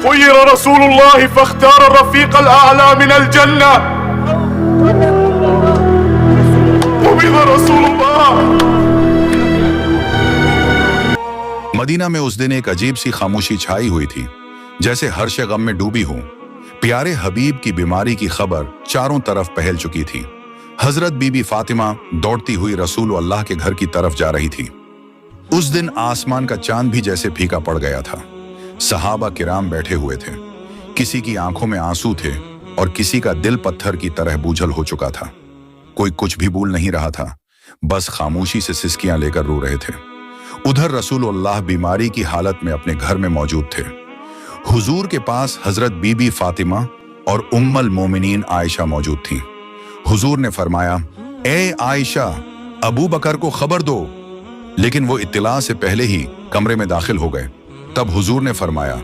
خير رسول الله فاختار الرفيق الأعلى من الجنة قبض رسول الله. मदीना में उस दिन एक अजीब सी खामोशी छाई हुई थी, जैसे हर्ष गम में डूबी हो। प्यारे हबीब की बीमारी की खबर चारों तरफ फैल चुकी थी। हजरत बीबी फातिमा दौड़ती हुई रसूल अल्लाह के घर की तरफ जा रही थी। उस दिन आसमान का चांद भी जैसे फीका पड़ गया था। सहाबा किराम बैठे हुए थे, किसी की आंखों में आंसू थे और किसी का दिल पत्थर की तरह बूझल हो चुका था। कोई कुछ भी बोल नहीं रहा था, बस खामोशी से सिसकियां लेकर रो रहे थे। उधर रसूल अल्लाह बीमारी की हालत में अपने घर में मौजूद थे। हुजूर के पास हजरत बीबी फातिमा और उम्मुल मोमिनीन आयशा मौजूद थीं। हुजूर ने फरमाया, ए आयशा, अबू बकर को खबर दो। लेकिन वो इत्तिला से पहले ही कमरे में दाखिल हो गए। तब हुजूर ने फरमाया,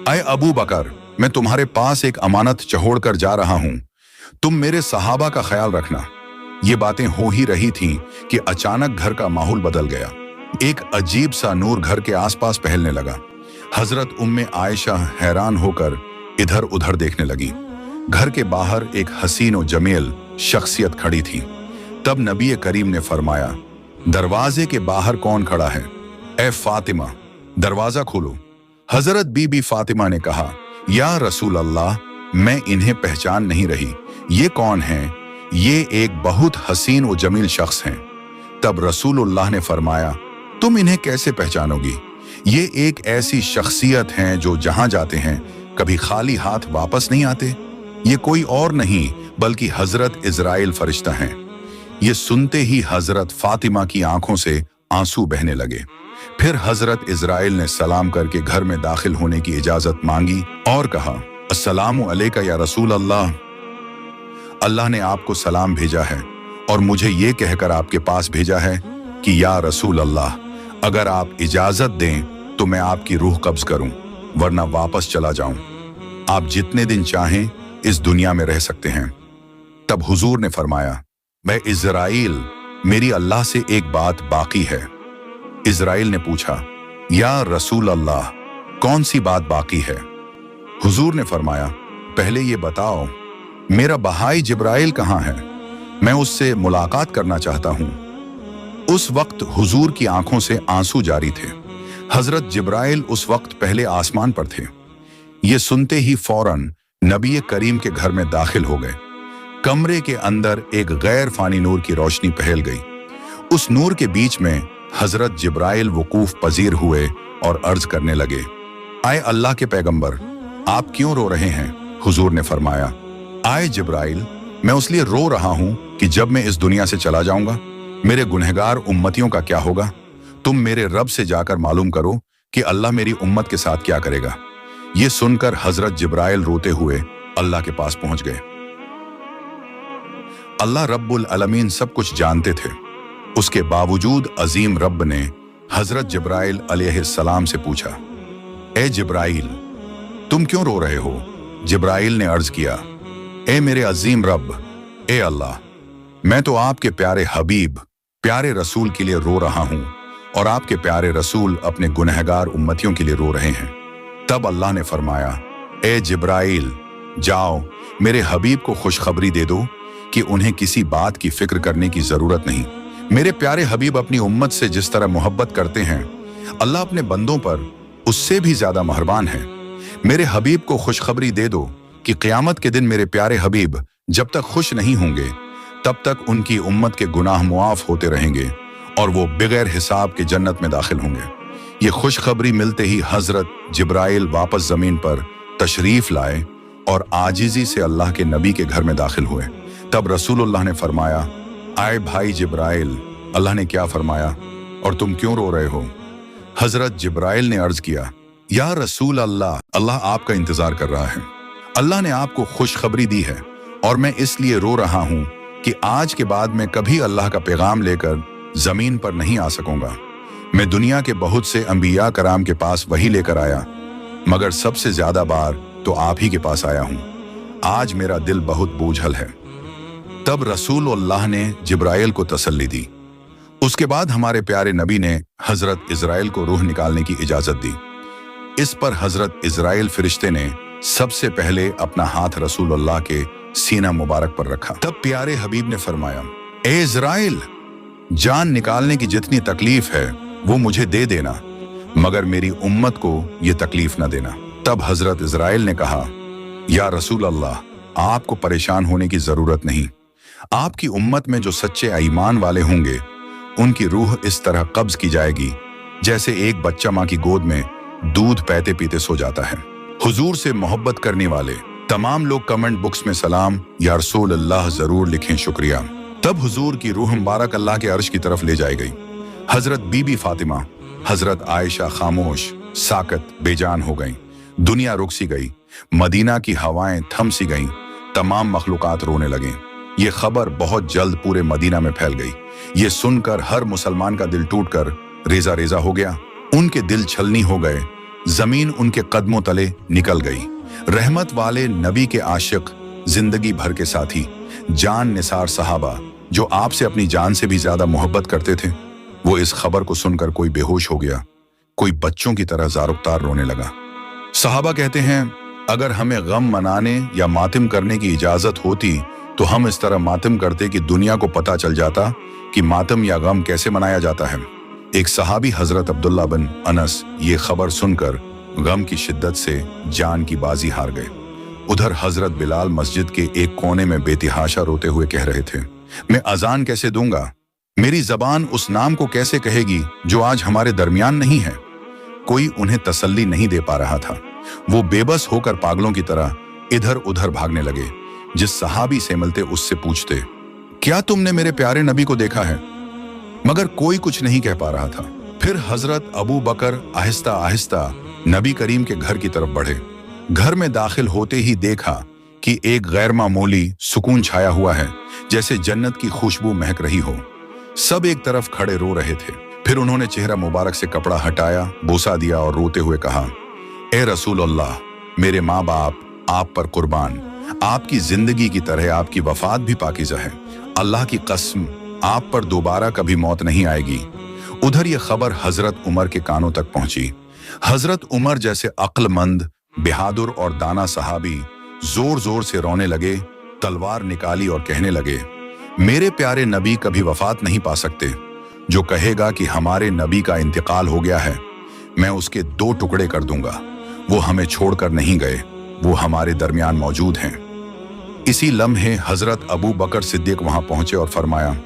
ऐ अबू बकर, मैं तुम्हारे पास एक अमानत चढ़ोड़ कर जा रहा हूं, तुम मेरे सहाबा का ख्याल रखना। ये बातें हो ही रही थीं कि अचानक घर का माहौल बदल गया। एक अजीब सा नूर घर के आसपास फैलने लगा। हजरत उम्मे आयशा हैरान होकर इधर उधर देखने लगी। घर के बाहर एक हसीन और जमील शख्सियत खड़ी थी। तब नबी करीम ने फरमाया, दरवाजे के बाहर कौन खड़ा है? ए फातिमा, दरवाजा खोलो। हजरत बीबी फातिमा ने कहा, या रसूल अल्लाह, मैं इन्हें पहचान नहीं रही, ये कौन हैं? ये एक बहुत हसीन और जमील शख्स हैं। तब रसूलुल्लाह ने फरमाया, तुम इन्हें कैसे पहचानोगी? ये एक ऐसी शख्सियत हैं जो जहां जाते हैं कभी खाली हाथ वापस नहीं आते। ये कोई और नहीं बल्कि हजरत इजराइल फरिश्ता हैं। ये सुनते ही हजरत फातिमा की आंखों से आंसू बहने लगे। फिर हजरत इजराइल ने सलाम करके घर में दाखिल होने की इजाजत मांगी और कहा, अस्सलामु अलैका या रसूल अल्लाह, अल्लाह ने आपको सलाम भेजा है और मुझे ये कहकर आपके पास भेजा है कि या रसूल अल्लाह, अगर आप इजाजत दें तो मैं आपकी रूह कब्ज करूं, वरना वापस चला जाऊं। आप जितने दिन चाहें इस दुनिया में रह सकते हैं। तब हुजूर ने फरमाया, मैं इजराइल, मेरी अल्लाह से एक बात बाकी है। इजराइल ने पूछा, या रसूल अल्लाह, कौन सी बात बाकी है? हुजूर ने फरमाया, पहले ये बताओ, मेरा बहाई जिब्राइल कहाँ है? मैं उससे मुलाकात करना चाहता हूं। उस वक्त हुजूर की आंखों से आंसू जारी थे। हजरत जिब्राइल उस वक्त पहले आसमान पर थे। ये सुनते ही फौरन नबी करीम के घर में दाखिल हो गए। कमरे के अंदर एक गैर फानी नूर की रोशनी फैल गई। उस नूर के बीच में हजरत जिब्राइल वकूफ पजीर हुए और अर्ज करने लगे, आए अल्लाह के पैगंबर, आप क्यों रो रहे हैं? हुजूर ने फरमाया, आए जिब्राइल, मैं उसलिए रो रहा हूं कि जब मैं इस दुनिया से चला जाऊंगा मेरे गुनहगार उम्मतियों का क्या होगा? तुम मेरे रब से जाकर मालूम करो कि अल्लाह मेरी उम्मत के साथ क्या करेगा। ये सुनकर हजरत जिब्राइल रोते हुए अल्लाह के पास पहुंच गए। अल्लाह रब्बुल अलमीन सब कुछ जानते थे। उसके बावजूद अजीम रब ने हजरत जिब्राइल अलैहिस्सलाम से पूछा, ए जिब्राइल, तुम क्यों रो रहे हो? जिब्राइल ने अर्ज किया, ए मेरे अजीम रब, ए अल्लाह, मैं तो आपके प्यारे हबीब, प्यारे रसूल के लिए रो रहा हूं और आपके प्यारे रसूल अपने गुनहगार उम्मतियों के लिए रो रहे हैं। तब अल्लाह ने फरमाया, ए जिब्राइल, जाओ मेरे हबीब को खुशखबरी दे दो कि उन्हें किसी बात की फिक्र करने की जरूरत नहीं। मेरे प्यारे हबीब अपनी उम्मत से जिस तरह मोहब्बत करते हैं, अल्लाह अपने बंदों पर उससे भी ज्यादा मेहरबान है। मेरे हबीब को खुशखबरी दे दो कि क़यामत के दिन मेरे प्यारे हबीब जब तक खुश नहीं होंगे तब तक उनकी उम्मत के गुनाह मुआफ होते रहेंगे और वो बगैर हिसाब के जन्नत में दाखिल होंगे। ये खुशखबरी मिलते ही हजरत जिब्राइल वापस जमीन पर तशरीफ लाए और आजिजी से अल्लाह के नबी के घर में दाखिल हुए। तब रसूलुल्लाह ने फरमाया, आए भाई जिब्राइल, अल्लाह ने क्या फरमाया और तुम क्यों रो रहे हो? हजरत जिब्राइल ने अर्ज किया, या रसूल अल्लाह, अल्लाह आपका इंतजार कर रहा है। अल्लाह ने आपको खुशखबरी दी है और मैं इसलिए रो रहा हूं कि आज के बाद मैं कभी अल्लाह का पैगाम लेकर जमीन पर नहीं आ सकूंगा। मैं दुनिया के बहुत से अंबिया कराम के पास वही लेकर आया, मगर सबसे ज्यादा बार तो आप ही के पास आया हूं। आज मेरा दिल बहुत बोझल है। तब रसूलुल्लाह ने जिब्राइल को तसल्ली दी। उसके बाद हमारे प्यारे नबी ने हजरत इजराइल को रूह निकालने की इजाजत दी। इस पर हजरत इजराइल फरिश्ते ने सबसे पहले अपना हाथ रसूल अल्लाह के सीना मुबारक पर रखा। तब प्यारे हबीब ने फरमाया, ए इजराइल, जान निकालने की जितनी तकलीफ है वो मुझे दे देना, मगर मेरी उम्मत को ये तकलीफ न देना। तब हजरत इजराइल ने कहा, या रसूल अल्लाह, आपको परेशान होने की जरूरत नहीं। आपकी उम्मत में जो सच्चे ईमान वाले होंगे उनकी रूह इस तरह कब्ज की जाएगी जैसे एक बच्चा माँ की गोद में दूध पीते पीते सो जाता है। हुजूर से मोहब्बत करने वाले तमाम लोग कमेंट बुक्स में सलाम या रसूल अल्लाह जरूर लिखें, शुक्रिया। तब हुजूर की रूह मुबारक अल्लाह के अर्श की तरफ ले जाई गई। हजरत बीबी फातिमा, हजरत आयशा खामोश साकत बेजान हो गईं। दुनिया रुक सी गई, मदीना की हवाएं थम सी गईं, तमाम मखलूकात रोने लगे। ये खबर बहुत जल्द पूरे मदीना में फैल गई। ये सुनकर हर मुसलमान का दिल टूटकर रेजा रेजा हो गया। उनके दिल छलनी हो गए, जमीन उनके कदमों तले निकल गई। रहमत वाले नबी के आशिक, जिंदगी भर के साथी, जान निसार सहाबा जो आपसे अपनी जान से भी ज्यादा मोहब्बत करते थे, वो इस खबर को सुनकर कोई बेहोश हो गया, कोई बच्चों की तरह जारुकतार रोने लगा। सहाबा कहते हैं, अगर हमें गम मनाने या मातम करने की इजाजत होती तो हम इस तरह मातम करते कि दुनिया को पता चल जाता कि मातम या गम कैसे मनाया जाता है। एक सहाबी हजरत अब्दुल्ला बिन अनस ये खबर सुनकर गम की शिद्दत से जान की बाजी हार गए। उधर हजरत बिलाल मस्जिद के एक कोने में बेतिहाशा रोते हुए कह रहे थे, मैं अजान कैसे दूंगा, मेरी जबान उस नाम को कैसे कहेगी जो आज हमारे दरमियान नहीं है। कोई उन्हें तसल्ली नहीं दे पा रहा था। वो बेबस होकर पागलों की तरह इधर उधर भागने लगे। जिस सहाबी से मिलते उससे पूछते, क्या तुमने मेरे प्यारे नबी को देखा है? मगर कोई कुछ नहीं कह पा रहा था। फिर हजरत अबू बकर आहिस्ता आहिस्ता नबी करीम के घर की तरफ बढ़े। घर में दाखिल होते ही देखा कि एक गैर मामूली सुकून छाया हुआ है, जैसे जन्नत की खुशबू महक रही हो। सब एक तरफ खड़े रो रहे थे। फिर उन्होंने चेहरा मुबारक से कपड़ा हटाया, बोसा दिया और रोते हुए कहा, ए रसूल अल्लाह, मेरे माँ बाप आप पर कुर्बान, आपकी जिंदगी की तरह आपकी वफात भी पाकीज़ा है। अल्लाह की कसम, आप पर दोबारा कभी मौत नहीं आएगी। उधर यह खबर हजरत उमर के कानों तक पहुंची। हजरत उमर जैसे अक्लमंद, बहादुर और दाना सहाबी जोर जोर से रोने लगे, तलवार निकाली और कहने लगे, मेरे प्यारे नबी कभी वफात नहीं पा सकते। जो कहेगा कि हमारे नबी का इंतकाल हो गया है, मैं उसके 2 टुकड़े कर दूंगा। वो हमें छोड़कर नहीं गए, वो हमारे दरमियान मौजूद हैं। इसी लम्हे हजरत अबू बकर सिद्दीक वहां पहुंचे और फरमाया,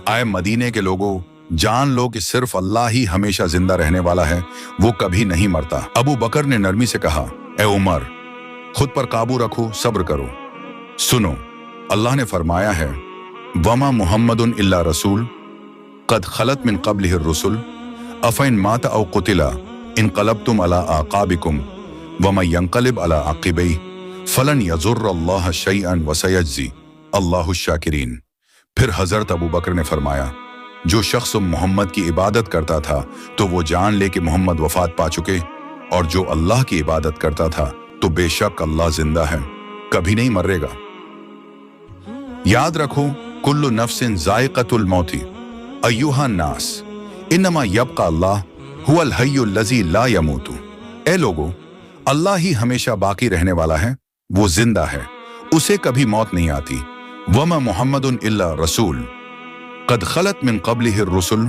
आए मदीने के लोगों, जान लो कि सिर्फ अल्लाह ही हमेशा जिंदा रहने वाला है, वो कभी नहीं मरता। अबू बकर ने नरमी से कहा, ए उमर, खुद पर काबू रखो, सब्र करो। सुनो, अल्लाह ने फरमाया है, वमा मुहम्मदुन इल्ला रसूल कद खलत मिन क़ब्लिहिर रुसुल अफ़इन माता औ क़ुतिला इनक़लबतुम अला आक़ाबिकुम वमा यंक़लिब अला आक़िबैहि फलन यज़ुर्रल्लाह शैअन व सयज्ज़ी अल्लाहु शाकिरीन। फिर हजरत अबू बकर ने फरमाया, जो शख्स मोहम्मद की इबादत करता था तो वो जान ले कि मोहम्मद वफात पा चुके, और जो अल्लाह की इबादत करता था तो बेशक अल्लाह जिंदा है, कभी नहीं मरेगा। याद रखो, कुल्लु नफ्सिन ज़ाइक़तुल मौती अय्युहा नास इन्नमा यब्क़ा अल्लाह हुवल हय्युल लज़ी ला यमूतु। ए लोगो, अल्लाह ही हमेशा बाकी रहने वाला है, वो जिंदा है, उसे कभी मौत नहीं आती। वमा मुहम्मदुन इल्ला रसूल कद खलत मिन क़ब्लिहिर रुसुल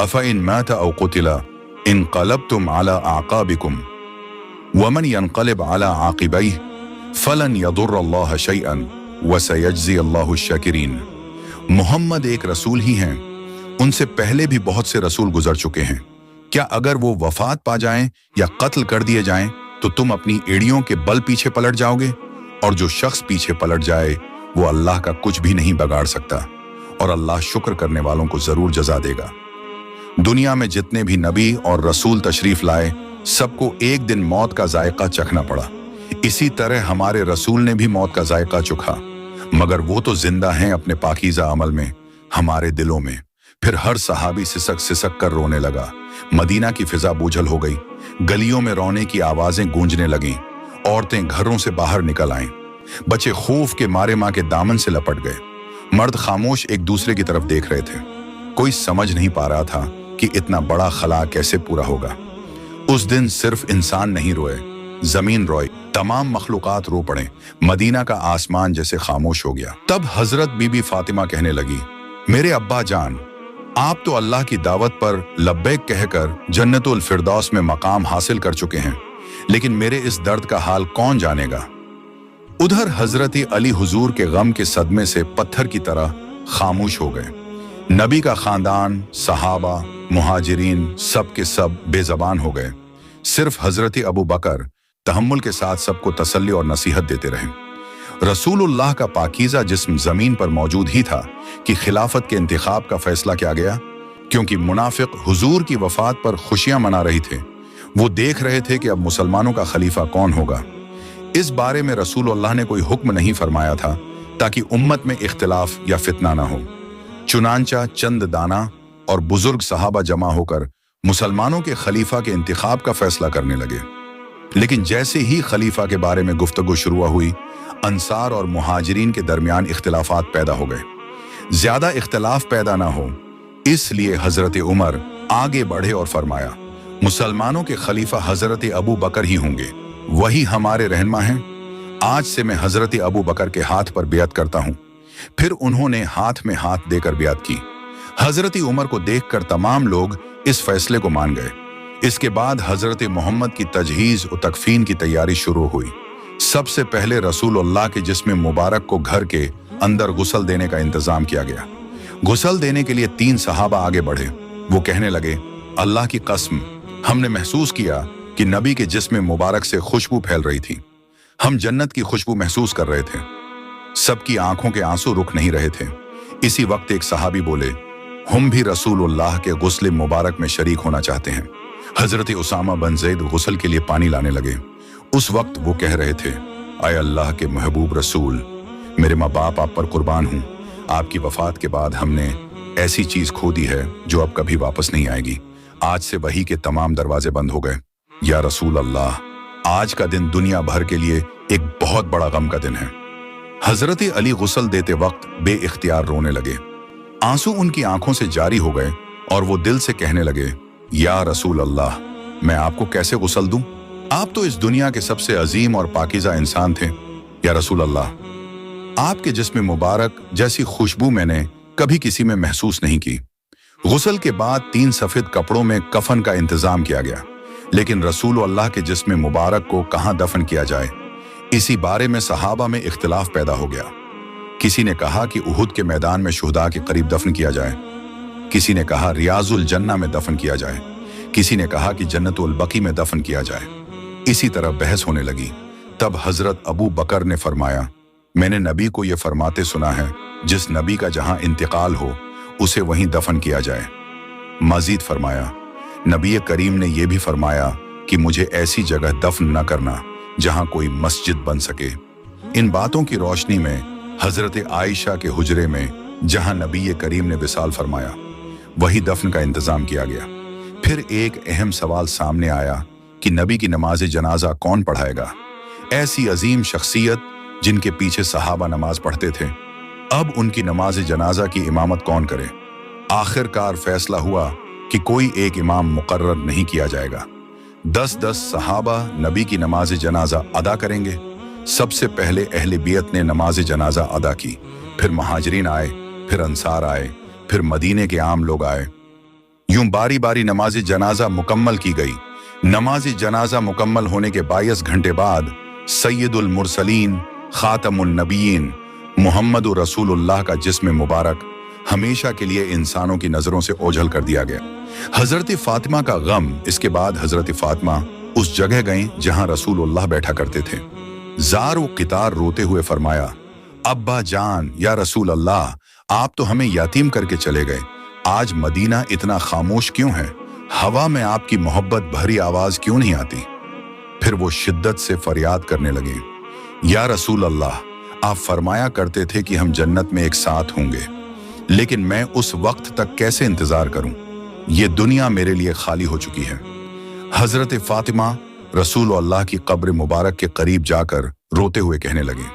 अफ़इन माता औ क़ुतिला इनक़लबतुम अला आक़ाबिकुम वमन यनक़लिब अला आक़िबैहि फलन यदुर्रल्लाह शैअन व सयज्ज़ी अल्लाहु शाकिरीन। मोहम्मद एक रसूल ही हैं, उनसे पहले भी बहुत से रसूल गुजर चुके हैं। क्या अगर वो वफात पा जाएं या कत्ल कर दिए जाएं तो तुम अपनी एड़ियों के बल पीछे पलट जाओगे? और जो शख्स पीछे पलट जाए वो अल्लाह का कुछ भी नहीं बिगाड़ सकता, और अल्लाह शुक्र करने वालों को जरूर जजा देगा। दुनिया में जितने भी नबी और रसूल तशरीफ लाए, सबको एक दिन मौत का जायका चखना पड़ा। इसी तरह हमारे रसूल ने भी मौत का जायका चखा, मगर वो तो जिंदा हैं अपने पाकीज़ा अमल में, हमारे दिलों में। फिर हर सहाबी सिसक सिसक कर रोने लगा। मदीना की फिजा बोझल हो गई, गलियों में रोने की आवाजें गूंजने लगीं। औरतें घरों से बाहर निकल आईं, बच्चे खौफ के मारे माँ के दामन से लपट गए। मर्द खामोश एक दूसरे की तरफ देख रहे थे। कोई समझ नहीं पा रहा था कि इतना बड़ा खला कैसे पूरा होगा। उस दिन सिर्फ इंसान नहीं रोए, जमीन रोई, तमाम मखलूकात रो पड़े। मदीना का आसमान जैसे खामोश हो गया। तब हजरत बीबी फातिमा कहने लगी, मेरे अब्बा जान, आप तो अल्लाह की दावत पर लब्बैक कहकर जन्नतुल फिरदौस में मकाम हासिल कर चुके हैं, लेकिन मेरे इस दर्द का हाल कौन जानेगा। उधर हजरत अली हुजूर के गम के सदमे से पत्थर की तरह खामोश हो गए। नबी का खानदान, सहाबा, मुहाजिरीन सब के सब बेजबान हो गए। सिर्फ हजरत अबू बकर तहम्मुल के साथ सबको तसल्ली और नसीहत देते रहे। रसूलुल्लाह का पाकीज़ा जिस्म जमीन पर मौजूद ही था कि खिलाफत के इंतखाब का फैसला किया गया, क्योंकि मुनाफिक हुजूर की वफात पर खुशियां मना रहे थे। वो देख रहे थे कि अब मुसलमानों का खलीफा कौन होगा। इस बारे में रसूलुल्लाह ने कोई हुक्म नहीं फरमाया था ताकि उम्मत में इख्तिलाफ या फितना ना हो। चुनांचा चंद दाना और बुजुर्ग सहाबा जमा होकर मुसलमानों के खलीफा के इंतखाब का फैसला करने लगे। लेकिन जैसे ही खलीफा के बारे में गुफ्तगू शुरू हुई, अंसार और मुहाजिरीन के दरमियान इख्तिलाफात पैदा हो गए। ज्यादा इख्तिलाफ पैदा ना हो इसलिए हजरत उमर आगे बढ़े और फरमाया, मुसलमानों के खलीफा हजरत अबू बकर ही होंगे, वही हमारे रहनुमा हैं। आज से मैं हजरत अबू बकर के हाथ पर बियत करता हूं। फिर उन्होंने हाथ में हाथ देकर बियत की। हजरत उमर को देखकर तमाम लोग इस फैसले को मान गए। इसके बाद हजरत मोहम्मद की तजहीज और तकफीन की तैयारी शुरू हुई। सबसे पहले रसूलुल्लाह के जिस्म मुबारक को घर के अंदर गुस्ल देने का इंतजाम किया गया। गुस्ल देने के लिए 3 सहाबा आगे बढ़े। वो कहने लगे, अल्लाह की कसम, हमने महसूस किया कि नबी के जिस्म मुबारक से खुशबू फैल रही थी। हम जन्नत की खुशबू महसूस कर रहे थे। सबकी आंखों के आंसू रुक नहीं रहे थे। इसी वक्त एक सहाबी बोले, हम भी रसूलुल्लाह के गुस्ल मुबारक में शरीक होना चाहते हैं। हजरत उसामा बन ज़ैद गुस्ल के लिए पानी लाने लगे। उस वक्त वो कह रहे थे, आए अल्लाह के महबूब रसूल, मेरे माँ बाप आप पर कुर्बान हूँ। आपकी वफात के बाद हमने ऐसी चीज खो दी है जो अब कभी वापस नहीं आएगी। आज से वही के तमाम दरवाजे बंद हो गए। या रसूल अल्लाह, आज का दिन दुनिया भर के लिए एक बहुत बड़ा गम का दिन है। हजरत अली गुस्ल देते वक्त बेइख्तियार रोने लगे। आंसू उनकी आंखों से जारी हो गए और वो दिल से कहने लगे, या रसूल अल्लाह, मैं आपको कैसे गुस्ल दूं? आप तो इस दुनिया के सबसे अजीम और पाकीज़ा इंसान थे। या रसूल अल्लाह, आपके जिस्म मुबारक जैसी खुशबू मैंने कभी किसी में महसूस नहीं की। गुस्ल के बाद 3 सफेद कपड़ों में कफन का इंतजाम किया गया, लेकिन रसूल अल्लाह के जिस्म मुबारक को कहां दफन किया जाए, इसी बारे में सहाबा में इख्तिलाफ पैदा हो गया। किसी ने कहा कि उहुद के मैदान में शुहदा के करीब दफन किया जाए, किसी ने कहा रियाजुल जन्ना में दफन किया जाए, किसी ने कहा कि जन्नतुल बकी में दफन किया जाए। इसी तरह बहस होने लगी। तब हजरत अबू बकर ने फरमाया, मैंने नबी को यह फरमाते सुना है, जिस नबी का जहां इंतकाल हो उसे वहीं दफन किया जाए। मजीद फरमाया, नबी करीम ने यह भी फरमाया कि मुझे ऐसी जगह दफन न करना जहां कोई मस्जिद बन सके। इन बातों की रोशनी में हजरत आयशा के हुजरे में जहां नबी करीम ने विसाल फरमाया, वही दफन का इंतजाम किया गया। फिर एक अहम सवाल सामने आया कि नबी की नमाज जनाजा कौन पढ़ाएगा। ऐसी अजीम शख्सियत जिनके पीछे सहाबा नमाज पढ़ते थे, अब उनकी नमाज जनाजा की इमामत कौन करे। आखिरकार फैसला हुआ कि कोई एक इमाम मुकर्रर नहीं किया जाएगा। 10-10 सहाबा नबी की नमाज जनाजा अदा करेंगे। सबसे पहले अहले बियत ने नमाज जनाजा अदा की, फिर महाजरीन आए, फिर अंसार आए, फिर मदीने के आम लोग आए। यूं बारी बारी नमाज जनाजा मुकम्मल की गई। नमाज जनाजा मुकम्मल होने के 22 घंटे बाद सैयदुल मुरसलीन खातमुन नबीयीन मुहम्मद रसूलुल्लाह का जिस्म मुबारक हमेशा के लिए इंसानों की नजरों से ओझल कर दिया गया। हजरत फातिमा का गम। इसके बाद हजरत फातिमा उस जगह गईं जहां रसूलुल्लाह बैठा करते थे। जार व कितार रोते हुए फरमाया, अब्बा जान, या रसूल अल्लाह, आप तो हमें यतीम करके चले गए। आज मदीना इतना खामोश क्यों है? हवा में आपकी मोहब्बत भरी आवाज क्यों नहीं आती? फिर वो शिद्दत से फरियाद करने लगे, या रसूल अल्लाह, आप फरमाया करते थे कि हम जन्नत में एक साथ होंगे, लेकिन मैं उस वक्त तक कैसे इंतजार करूं? ये दुनिया मेरे लिए खाली हो चुकी है। हजरत फातिमा रसूल अल्लाह की कब्र मुबारक के करीब जाकर रोते हुए कहने लगे,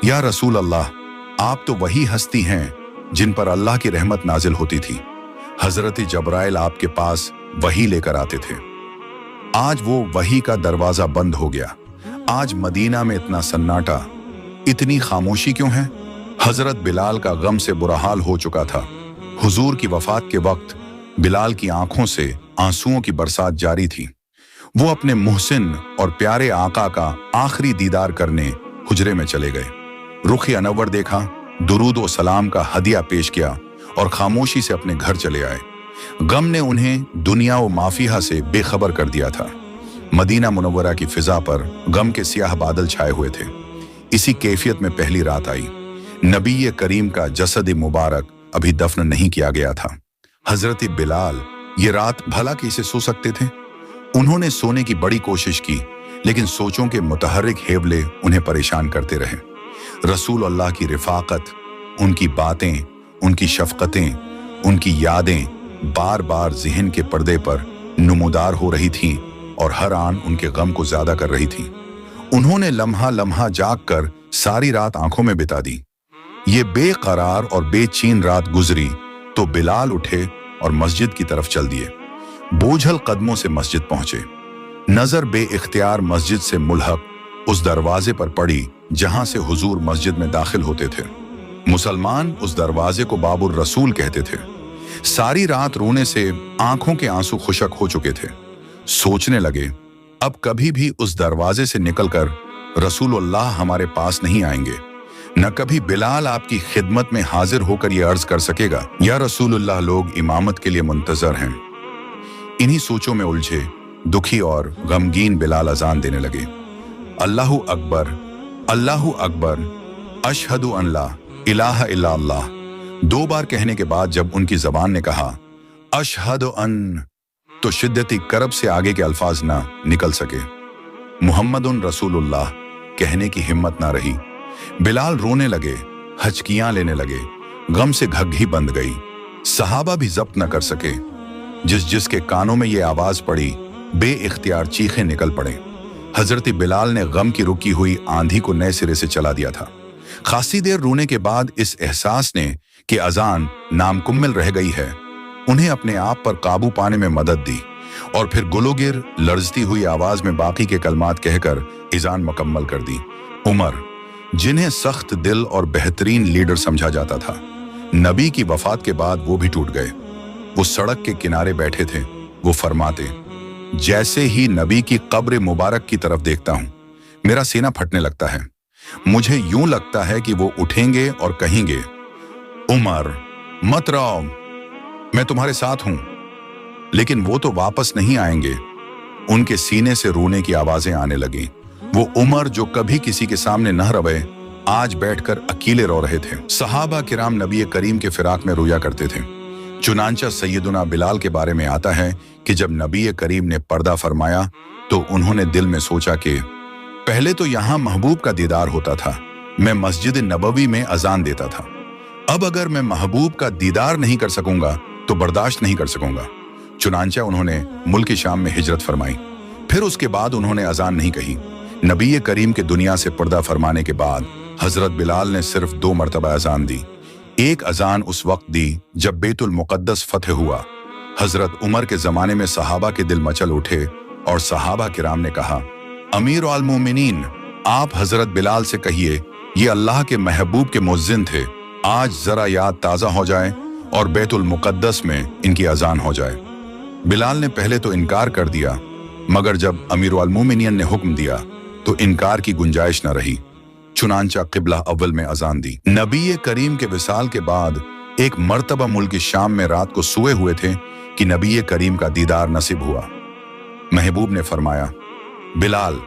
या रसूल अल्लाह, आप तो वही हस्ती हैं जिन पर अल्लाह की रहमत नाजिल होती थी। हजरत जबराइल आपके पास वही लेकर आते थे। आज वो वही का दरवाजा बंद हो गया। आज मदीना में इतना सन्नाटा, इतनी खामोशी क्यों है? हजरत बिलाल का गम से बुरा हाल हो चुका था। हुजूर की वफात के वक्त बिलाल की आंखों से आंसुओं की बरसात जारी थी। वो अपने मुहसिन और प्यारे आका का आखिरी दीदार करने हुजरे में चले गए। रुख अनवर देखा, दुरूद व सलाम का हदिया पेश किया और खामोशी से अपने घर चले आए। गम ने उन्हें दुनिया व माफिया से बेखबर कर दिया था। मदीना मुनव्वरा की फिजा पर गम के सियाह बादल छाए हुए थे। इसी कैफियत में पहली रात आई। नबी करीम का जसद मुबारक अभी दफन नहीं किया गया था। हजरत बिलाल ये रात भला कैसे सो सकते थे? उन्होंने सोने की बड़ी कोशिश की, लेकिन सोचों के मुतहर्रिक हेबले उन्हें परेशान करते रहे। रसूल अल्लाह की रिफाकत, उनकी बातें, उनकी शफकतें, उनकी यादें बार बार ज़हन के पर्दे पर नुमदार हो रही थीं और हर आन उनके गम को ज्यादा कर रही थीं। उन्होंने लम्हा लम्हा जाग कर सारी रात आंखों में बिता दी। ये बेकरार और बेचैन रात गुजरी तो बिलाल उठे और मस्जिद की तरफ चल दिए। बोझल कदमों से मस्जिद पहुंचे। नजर बेइख्तियार मस्जिद से मुल्हक उस दरवाजे पर पड़ी जहां से हुजूर मस्जिद में दाखिल होते थे। मुसलमान उस दरवाजे को बाबुर रसूल कहते थे। सारी रात रोने से आंखों के आंसू खुशक हो चुके थे। सोचने लगे, अब कभी भी उस दरवाजे से निकलकर रसूलुल्लाह हमारे पास नहीं आएंगे, न कभी बिलाल आपकी खिदमत में हाजिर होकर यह अर्ज कर सकेगा, या रसूलुल्लाह लोग इमामत के लिए मुंतजर हैं। इन्हीं सोचों में उलझे दुखी और गमगीन बिलाल अजान देने लगे। अल्लाहु अकबर, अल्लाहु अकबर, अशहदु अन ला इलाहा इल्ला अल्लाह। 2 बार कहने के बाद जब उनकी जबान ने कहा अशहदु अन, तो शिद्दती करब से आगे के अल्फाज ना निकल सके। मुहम्मदुन रसूलुल्लाह कहने की हिम्मत ना रही। बिलाल रोने लगे, हचकियां लेने लगे। गम से घग्घी बंद गई। सहाबा भी जब्त न कर सके। जिसके कानों में ये आवाज पड़ी, बेइख्तियार चीखे निकल पड़े। हजरत बिलाल ने गम की रुकी हुई आंधी को नए सिरे से चला दिया था। खासी देर रोने के बाद इस एहसास ने कि अजान नामुकम्मल रह गई है, उन्हें अपने आप पर काबू पाने में मदद दी और फिर गुलोगिर लर्जती हुई आवाज में बाकी के कलमात कहकर इजान मुकम्मल कर दी। उमर, जिन्हें सख्त दिल और बेहतरीन लीडर समझा जाता था, नबी की वफात के बाद वो भी टूट गए। वो सड़क के किनारे बैठे थे। वो फरमाते, जैसे ही नबी की कब्र मुबारक की तरफ देखता हूं, मेरा सीना फटने लगता है। मुझे यूं लगता है कि वो उठेंगे और कहेंगे, उमर मत रहो, मैं तुम्हारे साथ हूं। लेकिन वो तो वापस नहीं आएंगे। उनके सीने से रोने की आवाजें आने लगी। वो उमर जो कभी किसी के सामने न रवे, आज बैठकर अकेले रो रहे थे। सहाबा किराम नबी करीम के फिराक में रोया करते थे। चुनांचा सैयदुना बिलाल के बारे में आता है कि जब नबी करीम ने पर्दा फरमाया तो उन्होंने दिल में सोचा कि पहले तो यहाँ महबूब का दीदार होता था, मैं मस्जिद नबवी में अजान देता था। अब अगर मैं महबूब का दीदार नहीं कर सकूंगा तो बर्दाश्त नहीं कर सकूंगा। चुनांचा उन्होंने मुल्क शाम में हिजरत फरमाई। फिर उसके बाद उन्होंने अजान नहीं कही। नबी करीम के दुनिया से पर्दा फरमाने के बाद हजरत बिलाल ने सिर्फ 2 मरतबा अजान दी। एक अजान उस वक्त दी जब बैतुल मुक़द्दस फतह हुआ। हजरत उमर के जमाने में सहाबा के दिल मचल उठे और सहाबा किराम ने कहा, अमीर अल मोमिनीन, आप हजरत बिलाल से कहिए ये अल्लाह के महबूब के मुअज्जिन थे, आज जरा याद ताज़ा हो जाए और बैतुल मुक़द्दस में इनकी अजान हो जाए। बिलाल ने पहले तो इनकार कर दिया, मगर जब अमीर अल मोमिनीन ने हुक्म दिया तो इनकार की गुंजाइश न रही। चुनांचा क़िबला अव्वल में अजान दी। नबी करीम के विसाल के बाद एक मर्तबा मुल्क शाम में रात को सोए हुए थे कि नबी करीम का दीदार नसीब हुआ। महबूब ने फरमाया, बिलाल,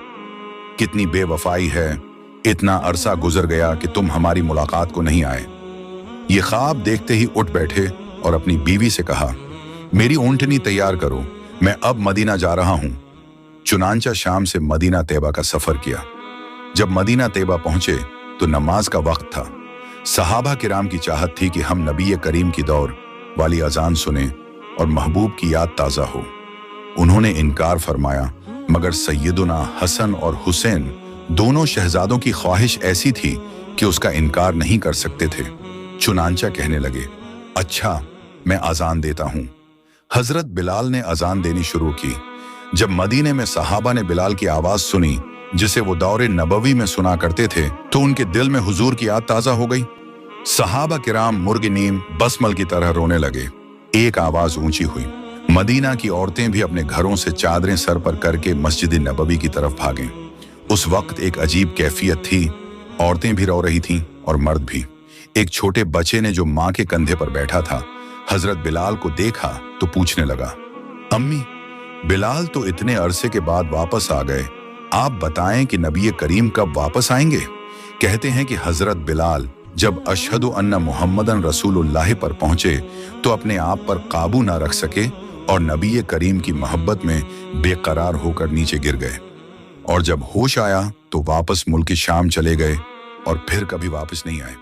कितनी बेवफाई है, इतना अरसा गुजर गया कि तुम हमारी मुलाकात को नहीं आए। ये ख्वाब देखते ही उठ बैठे और अपनी बीवी से कहा, मेरी ऊंटनी तैयार करो, मैं अब मदीना जा रहा हूं। चुनांचा शाम से मदीना तैयबा का सफर किया। जब मदीना तैयबा पहुंचे तो नमाज का वक्त था। सहाबा किराम की चाहत थी कि हम नबी करीम की दौर वाली अजान सुने और महबूब की याद ताज़ा हो। उन्होंने इनकार फरमाया, मगर सैयदुना हसन और हुसैन दोनों शहजादों की ख्वाहिश ऐसी थी कि उसका इनकार नहीं कर सकते थे। चुनांचा कहने लगे, अच्छा मैं अजान देता हूं। हजरत बिलाल ने अजान देनी शुरू की। जब मदीने में सहाबा ने बिलाल की आवाज सुनी जिसे वो दौरे नबवी में सुना करते थे, तो उनके दिल में हुजूर की याद ताजा हो गई। सहाबा किराम मुर्ग नीम बसमल की तरह रोने लगे। एक आवाज ऊंची हुई, मदीना की औरतें भी अपने घरों से चादरें सर पर करके मस्जिद नबवी की तरफ भागें। उस वक्त एक अजीब कैफियत थी, औरतें भी रो रही थीं और मर्द भी। एक छोटे बच्चे ने जो माँ के कंधे पर बैठा था, हजरत बिलाल को देखा तो पूछने लगा, अम्मी, बिलाल तो इतने अरसे के बाद वापस आ गए, आप बताएं कि नबी करीम कब वापस आएंगे। कहते हैं कि हजरत बिलाल जब अशहदु अन्ना मुहम्मदन रसूलुल्लाह पर पहुंचे तो अपने आप पर काबू ना रख सके और नबी करीम की मोहब्बत में बेकरार होकर नीचे गिर गए, और जब होश आया तो वापस मुल्क शाम चले गए और फिर कभी वापस नहीं आए।